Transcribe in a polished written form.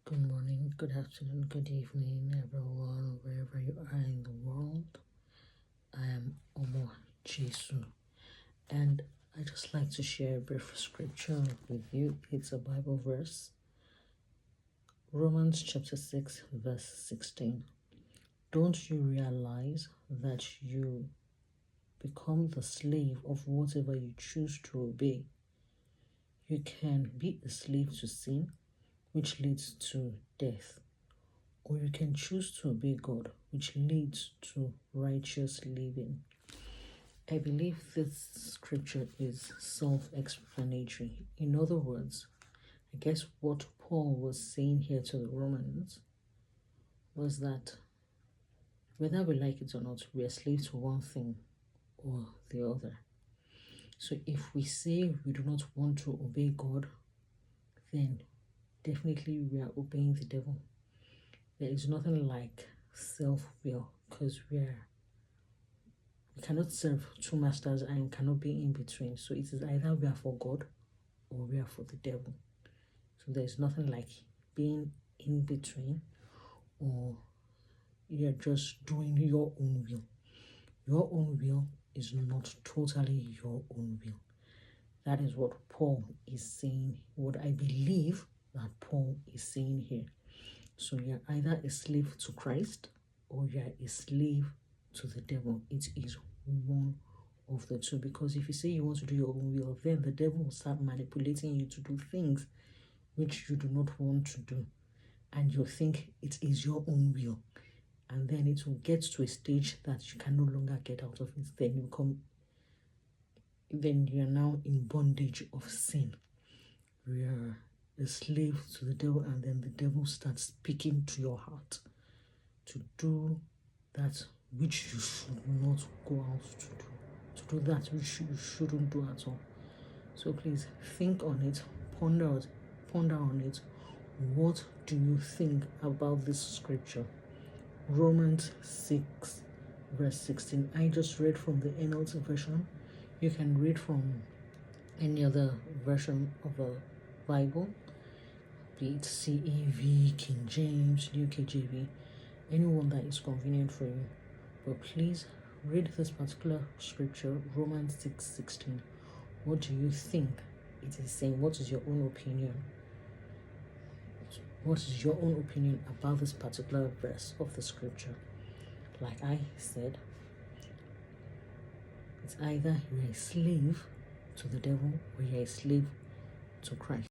Good morning, good afternoon, good evening, everyone, wherever you are in the world. I am Omo Jesu, and I just like to share a brief scripture with you. It's a Bible verse, Romans chapter 6, verse 16. Don't you realize that you become the slave of whatever you choose to obey? You can be a slave to sin, which leads to death, or you can choose to obey God, which leads to righteous living. I believe this scripture is self-explanatory. In other words, I guess what Paul was saying here to the Romans was that whether we like it or not, we are slaves to one thing or the other. So if we say we do not want to obey God, then definitely we are obeying the devil. There is nothing like self-will, because we cannot serve two masters and cannot be in between. So it is either we are for God or we are for the devil. So there is nothing like being in between, or you're just doing your own will. Your own will is not totally your own will. That is what Paul is saying, what I believe that Paul is saying here. So you're either a slave to Christ or you're a slave to the devil. It is one of the two. Because if you say you want to do your own will, then the devil will start manipulating you to do things which you do not want to do. And you think it is your own will. And then it will get to a stage that you can no longer get out of it. Then you're now in bondage of sin. You're a slave to the devil, and then the devil starts speaking to your heart to do that which you should not go out to do that which you shouldn't do at all. So please think on it, ponder on it. What do you think about this scripture? Romans 6 verse 16. I just read from the NLT version. You can read from any other version of the Bible, be it CEV, King James, New KJV, anyone that is convenient for you. But please read this particular scripture, Romans 6:16. What do you think it is saying? What is your own opinion? What is your own opinion about this particular verse of the scripture? Like I said, it's either you're a slave to the devil or you're a slave to Christ.